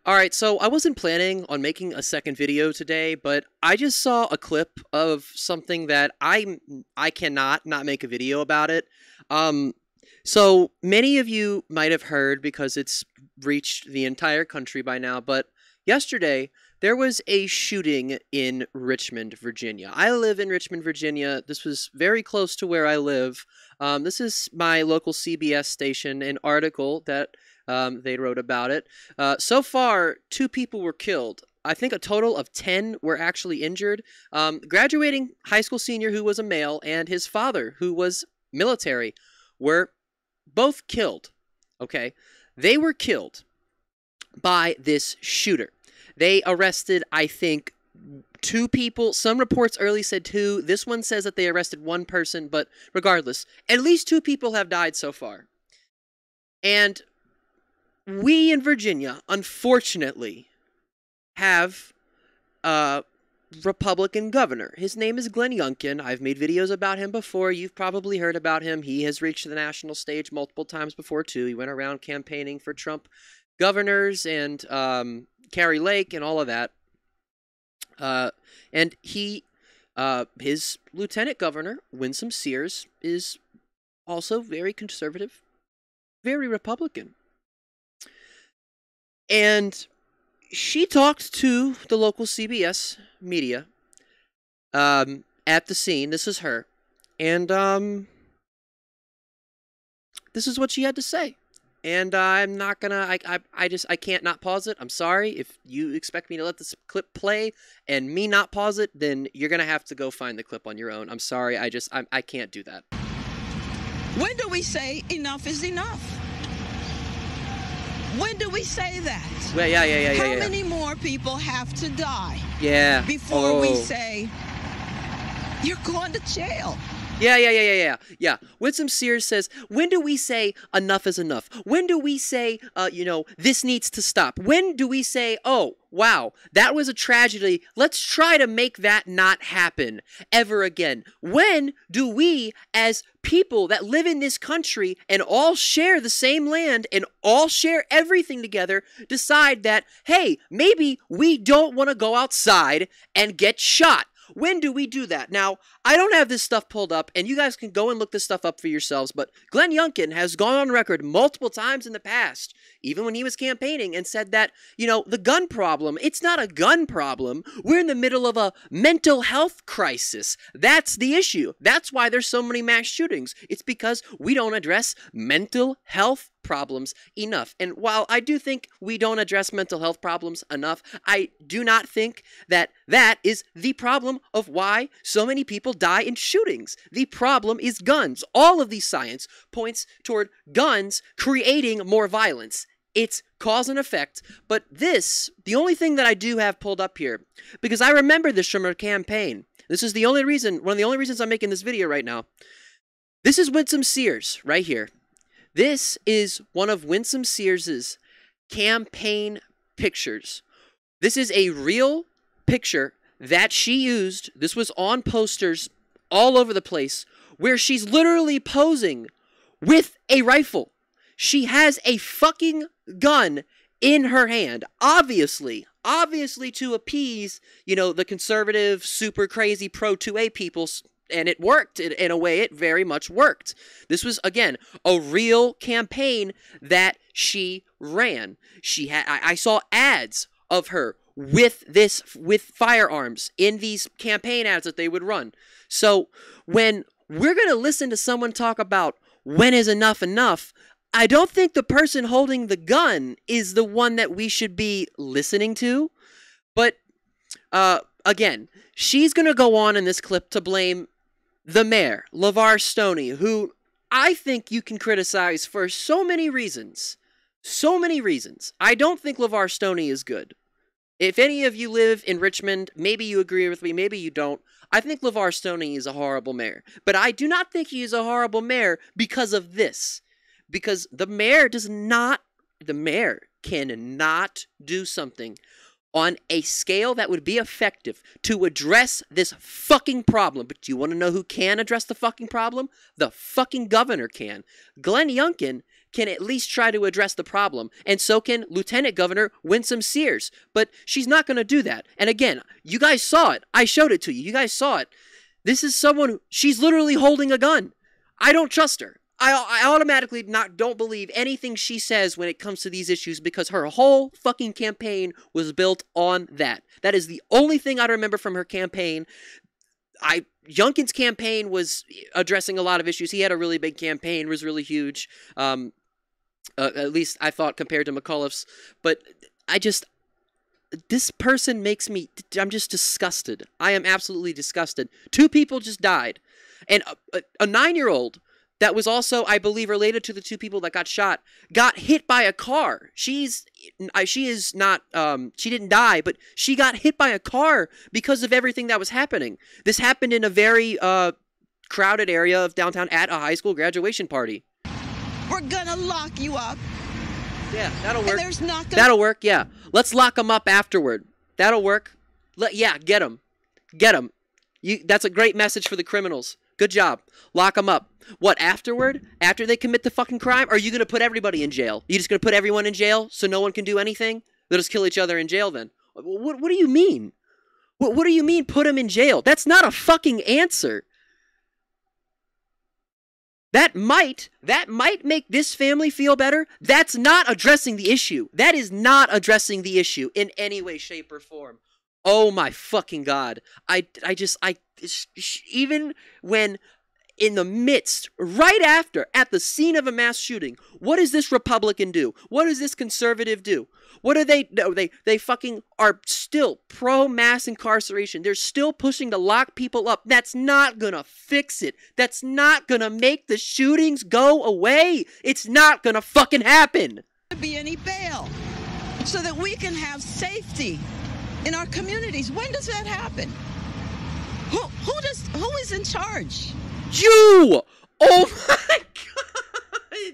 Alright, so I wasn't planning on making a second video today, but I just saw a clip of something that I cannot not make a video about it. So many of you might have heard because it's reached the entire country by now, but yesterday there was a shooting in Richmond, Virginia. I live in Richmond, Virginia. This was very close to where I live. This is my local CBS station, an article that they wrote about it. So far, 2 people were killed. I think a total of 10 were actually injured. Graduating high school senior who was a male and his father who was military were both killed. Okay? They were killed by this shooter. They arrested, I think, 2 people. Some reports early said 2. This one says that they arrested 1 person, but regardless, at least 2 people have died so far. And we in Virginia, unfortunately, have a Republican governor. His name is Glenn Youngkin. I've made videos about him before. You've probably heard about him. He has reached the national stage multiple times before, too. He went around campaigning for Trump governors and Carrie Lake and all of that. And his lieutenant governor, Winsome Sears, is also very conservative, very Republican. And she talked to the local CBS media at the scene. This is her. And this is what she had to say. And I'm not gonna, I can't not pause it. I'm sorry. If you expect me to let this clip play and me not pause it, then you're gonna have to go find the clip on your own. I'm sorry. I can't do that. When do we say enough is enough? When do we say that? Well, yeah. How many more people have to die? Yeah. Before we say, you're going to jail. Yeah. Winsome Sears says, when do we say enough is enough? When do we say, this needs to stop? When do we say, oh, wow, that was a tragedy. Let's try to make that not happen ever again. When do we, as people that live in this country and all share the same land and all share everything together, decide that, hey, maybe we don't want to go outside and get shot? When do we do that? Now, I don't have this stuff pulled up, and you guys can go and look this stuff up for yourselves, but Glenn Youngkin has gone on record multiple times in the past, even when he was campaigning, and said that, the gun problem, it's not a gun problem. We're in the middle of a mental health crisis. That's the issue. That's why there's so many mass shootings. It's because we don't address mental health problems enough. And while I do think we don't address mental health problems enough, I do not think that that is the problem of why so many people die in shootings. The problem is guns. All of the science points toward guns creating more violence. It's cause and effect, but the only thing that I do have pulled up here, because I remember this from her campaign. This is one of the only reasons I'm making this video right now. This is Winsome Sears right here. This is one of Winsome Sears's campaign pictures. This is a real picture that she used. This was on posters all over the place where she's literally posing with a rifle. She has a fucking gun in her hand. Obviously to appease, the conservative, super crazy pro-2A people. And it worked. In a way, it very much worked. This was, again, a real campaign that she ran. I saw ads of her with firearms in these campaign ads that they would run. So when we're going to listen to someone talk about when is enough enough, I don't think the person holding the gun is the one that we should be listening to. But, again, she's going to go on in this clip to blame the mayor, LeVar Stoney, who I think you can criticize for so many reasons. So many reasons. I don't think LeVar Stoney is good. If any of you live in Richmond, maybe you agree with me, maybe you don't. I think LeVar Stoney is a horrible mayor. But I do not think he is a horrible mayor because of this. Because the mayor cannot do something on a scale that would be effective to address this fucking problem. But do you want to know who can address the fucking problem? The fucking governor can. Glenn Youngkin can at least try to address the problem, and so can Lieutenant Governor Winsome Sears. But she's not going to do that. And again, you guys saw it. I showed it to you. You guys saw it. This is someone, she's literally holding a gun. I don't trust her. I automatically don't believe anything she says when it comes to these issues because her whole fucking campaign was built on that. That is the only thing I remember from her campaign. Youngkin's campaign was addressing a lot of issues. He had a really big campaign, was really huge. At least I thought compared to McAuliffe's. But this person makes me, I'm just disgusted. I am absolutely disgusted. 2 people just died. And a 9-year-old that was also, I believe, related to the 2 people that got shot, got hit by a car. She is not, she didn't die, but she got hit by a car because of everything that was happening. This happened in a very crowded area of downtown at a high school graduation party. We're gonna lock you up. Yeah, that'll work. And there's not gonna... That'll work, yeah. Let's lock them up afterward. That'll work. Yeah, get them. Get them. That's a great message for the criminals. Good job. Lock them up. What, afterward? After they commit the fucking crime? Or are you going to put everybody in jail? You just going to put everyone in jail so no one can do anything? They'll just kill each other in jail then. What do you mean? What do you mean put them in jail? That's not a fucking answer. That might make this family feel better. That's not addressing the issue. That is not addressing the issue in any way, shape, or form. Oh my fucking God. Even when in the midst, right after, at the scene of a mass shooting, what does this Republican do? What does this conservative do? What do they do? They fucking are still pro-mass incarceration. They're still pushing to lock people up. That's not gonna fix it. That's not gonna make the shootings go away. It's not gonna fucking happen. Be any bail so that we can have safety in our communities. When does that happen? Who is in charge? You! Oh my God!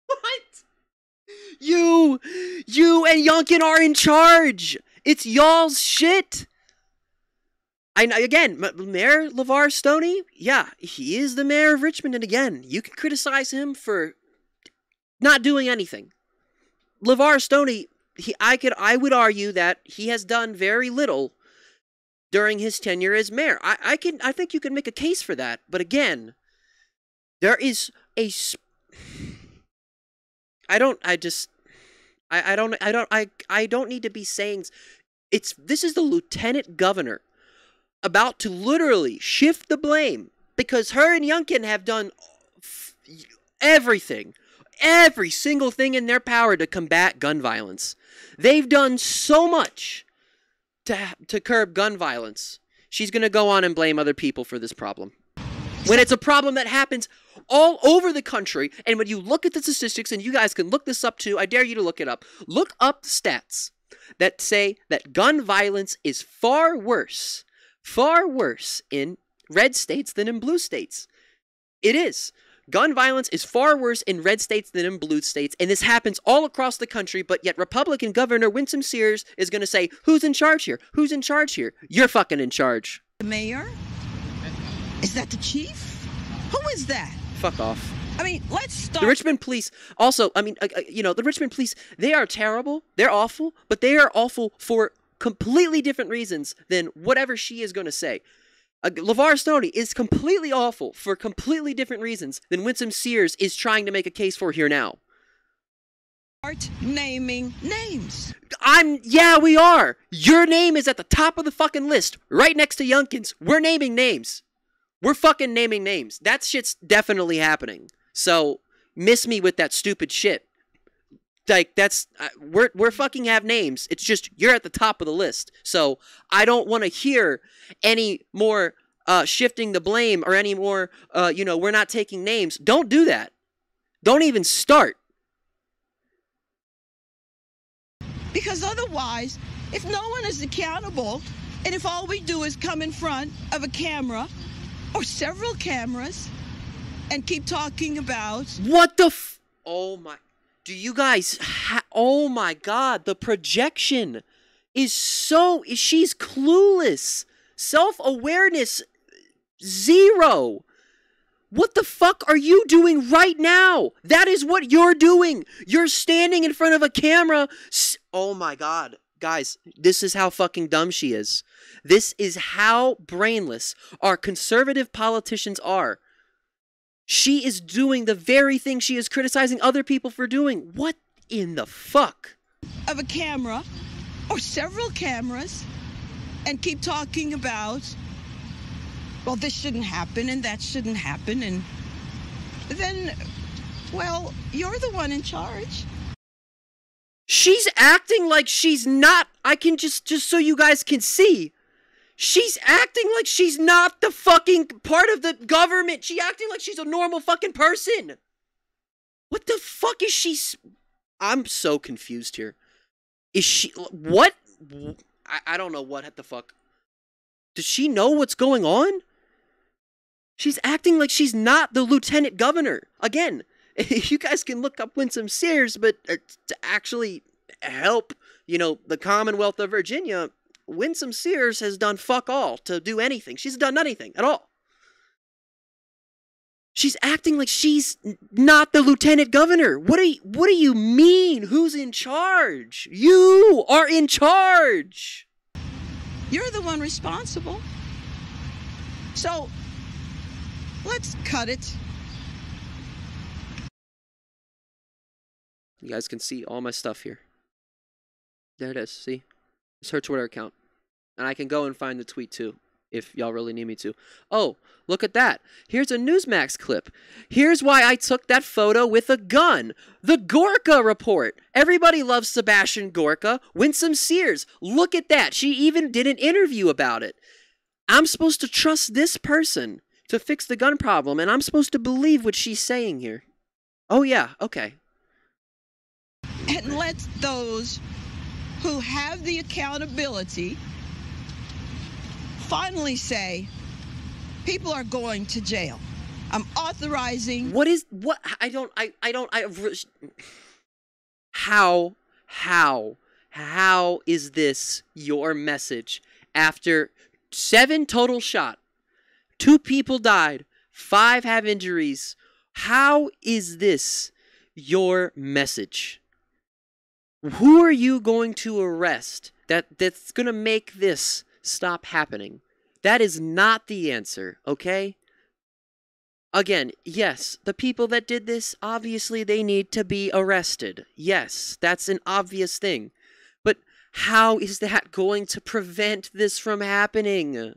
What? You and Youngkin are in charge. It's y'all's shit. Again, Mayor LeVar Stoney, yeah, he is the mayor of Richmond, and again, you can criticize him for not doing anything. LeVar Stoney, I would argue that he has done very little during his tenure as mayor. I think you can make a case for that. But again, there is I don't need to be saying this is the lieutenant governor about to literally shift the blame because her and Youngkin have done everything, every single thing in their power to combat gun violence. They've done so much to curb gun violence. She's going to go on and blame other people for this problem. When it's a problem that happens all over the country, and when you look at the statistics, and you guys can look this up too, I dare you to look it up. Look up stats that say that gun violence is far worse in red states than in blue states. It is. Gun violence is far worse in red states than in blue states, and this happens all across the country, but yet Republican Governor Winsome Sears is going to say, who's in charge here? Who's in charge here? You're fucking in charge. The mayor? Is that the chief? Who is that? Fuck off. I mean, let's start. The Richmond police, also, the Richmond police, they are terrible, they're awful, but they are awful for completely different reasons than whatever she is going to say. LeVar Stoney is completely awful for completely different reasons than Winsome Sears is trying to make a case for here now. Start naming names. Yeah, we are. Your name is at the top of the fucking list, right next to Youngkin's. We're naming names. We're fucking naming names. That shit's definitely happening. So, miss me with that stupid shit. Like, we're fucking have names. It's just, you're at the top of the list. So, I don't want to hear any more shifting the blame or any more, we're not taking names. Don't do that. Don't even start. Because otherwise, if no one is accountable, and if all we do is come in front of a camera or several cameras and keep talking about... What the oh my... Do you guys... oh my God, the projection is so... She's clueless. Self-awareness, zero. What the fuck are you doing right now? That is what you're doing. You're standing in front of a camera. Oh my God. Guys, this is how fucking dumb she is. This is how brainless our conservative politicians are. She is doing the very thing she is criticizing other people for doing. What in the fuck? Of a camera or several cameras and keep talking about, well, this shouldn't happen and that shouldn't happen. And then, well, you're the one in charge. She's acting like she's not. I can just so you guys can see. She's acting like she's not the fucking part of the government. She's acting like she's a normal fucking person. What the fuck is she? I'm so confused here. Is she, what? I don't know what the fuck. Does she know what's going on? She's acting like she's not the lieutenant governor. Again, you guys can look up Winsome Sears, but to actually help, you know, the Commonwealth of Virginia, Winsome Sears has done fuck all to do anything. She's done anything at all. She's acting like she's not the lieutenant governor. What do you mean? Who's in charge? You are in charge. You're the one responsible. So, let's cut it. You guys can see all my stuff here. There it is, see? It's her Twitter account. And I can go and find the tweet too, if y'all really need me to. Oh, look at that. Here's a Newsmax clip. Here's why I took that photo with a gun. The Gorka report. Everybody loves Sebastian Gorka. Winsome Sears. Look at that. She even did an interview about it. I'm supposed to trust this person to fix the gun problem, and I'm supposed to believe what she's saying here. Oh, yeah. Okay. And let those who have the accountability finally say, people are going to jail. I'm authorizing. What how is this your message after 7 total shot, 2 people died, 5 have injuries? How is this your message? Who are you going to arrest that's going to make this stop happening? That is not the answer, okay? Again, yes, the people that did this, obviously they need to be arrested. Yes, that's an obvious thing. But how is that going to prevent this from happening?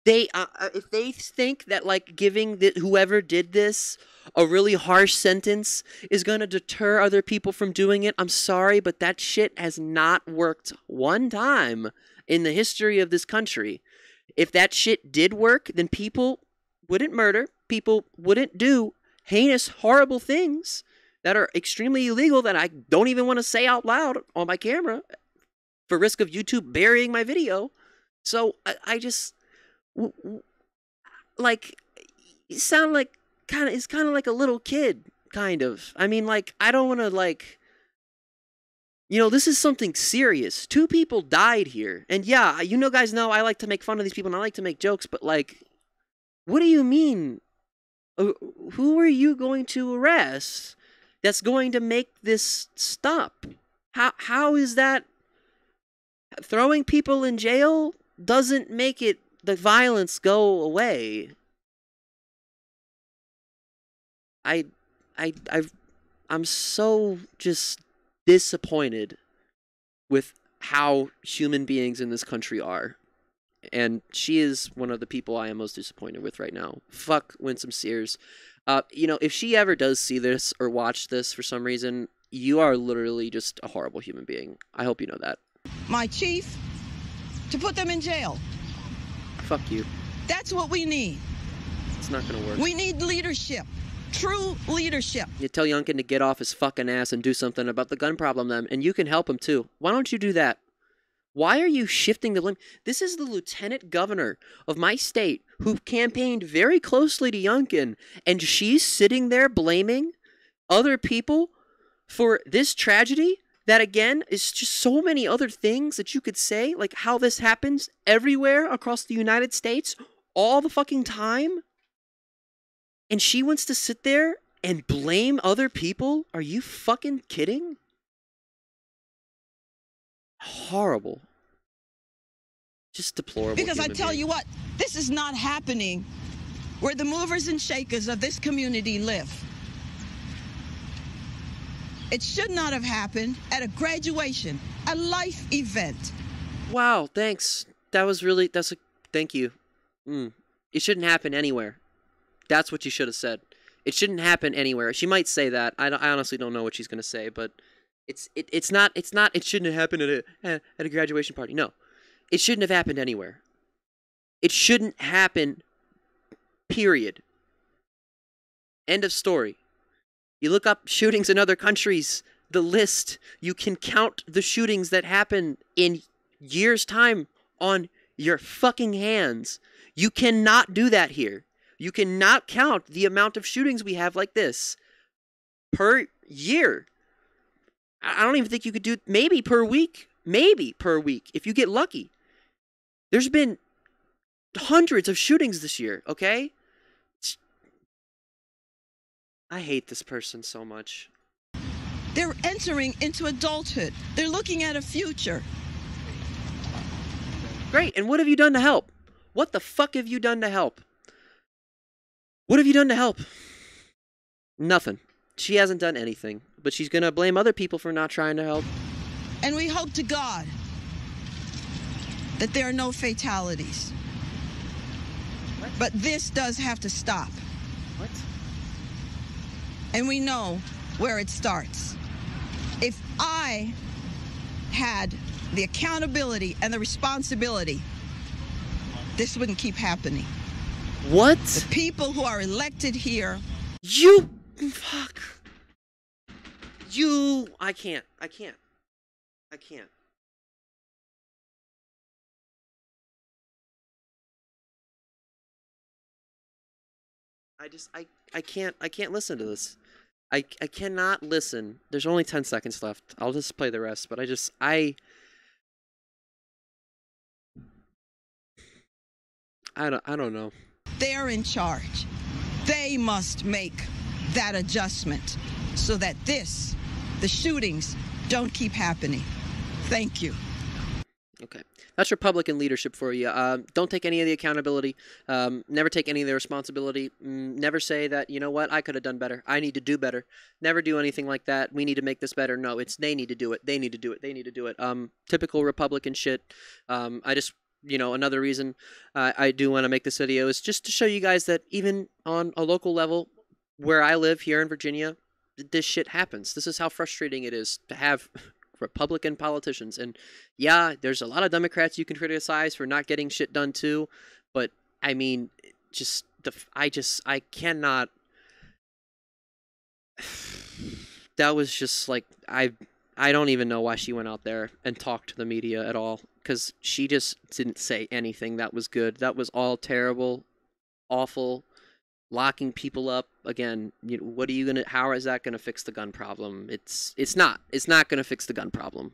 If they think that, like, giving whoever did this a really harsh sentence is going to deter other people from doing it, I'm sorry, but that shit has not worked one time in the history of this country. If that shit did work, then people wouldn't murder, people wouldn't do heinous, horrible things that are extremely illegal that I don't even want to say out loud on my camera for risk of YouTube burying my video. So I just... like, you sound like it's kind of like a little kid, kind of. I mean, like, I don't want to, like, you know, this is something serious. 2 people died here. And yeah, you know, guys know I like to make fun of these people and I like to make jokes, but, like, what do you mean? Who are you going to arrest that's going to make this stop? How is that? Throwing people in jail doesn't make it the violence go away. I'm so just disappointed with how human beings in this country are. And she is one of the people I am most disappointed with right now. Fuck Winsome Sears. You know, if she ever does see this or watch this for some reason, you are literally just a horrible human being. I hope you know that. My chief, to put them in jail. Fuck you. That's what we need. It's not gonna work. We need leadership. True leadership. You tell Youngkin to get off his fucking ass and do something about the gun problem then, and you can help him too. Why don't you do that? Why are you shifting the blame? This is the lieutenant governor of my state who campaigned very closely to Youngkin, and she's sitting there blaming other people for this tragedy that, again, is just so many other things that you could say, like how this happens everywhere across the United States all the fucking time. And she wants to sit there and blame other people? Are you fucking kidding? Horrible. Just deplorable. Because I tell you what, this is not happening where the movers and shakers of this community live. It should not have happened at a graduation, a life event. Wow, thanks. Thank you. It shouldn't happen anywhere. That's what you should have said. It shouldn't happen anywhere. She might say that. I honestly don't know what she's going to say, but it shouldn't have happened at a graduation party. No. It shouldn't have happened anywhere. It shouldn't happen, period. End of story. You look up shootings in other countries, the list, you can count the shootings that happen in years' time on your fucking hands. You cannot do that here. You cannot count the amount of shootings we have like this per year. I don't even think you could do maybe per week. Maybe per week, if you get lucky. There's been hundreds of shootings this year, okay? I hate this person so much. They're entering into adulthood. They're looking at a future. Great, and what have you done to help? What the fuck have you done to help? What have you done to help? Nothing. She hasn't done anything, but she's gonna blame other people for not trying to help. And we hope to God that there are no fatalities. What? But this does have to stop. What? And we know where it starts. If I had the accountability and the responsibility, this wouldn't keep happening. What? The people who are elected here. You... Fuck. You... I can't. I can't listen to this. I cannot listen. There's only 10 seconds left. I'll just play the rest, but I don't know. They're in charge. They must make that adjustment so that the shootings, don't keep happening. Thank you. Okay. That's Republican leadership for you. Don't take any of the accountability. Never take any of the responsibility. Never say that, you know what, I could have done better. I need to do better. Never do anything like that. We need to make this better. No, it's they need to do it. They need to do it. They need to do it. Typical Republican shit. Another reason I do want to make this video is just to show you guys that even on a local level where I live here in Virginia, this shit happens. This is how frustrating it is to have Republican politicians. And yeah, there's a lot of Democrats you can criticize for not getting shit done too, but I mean, I cannot. That was just like, I don't even know why she went out there and talked to the media at all, because she just didn't say anything that was good. That was all terrible, awful, locking people up. Again, how is that gonna fix the gun problem? It's not gonna fix the gun problem.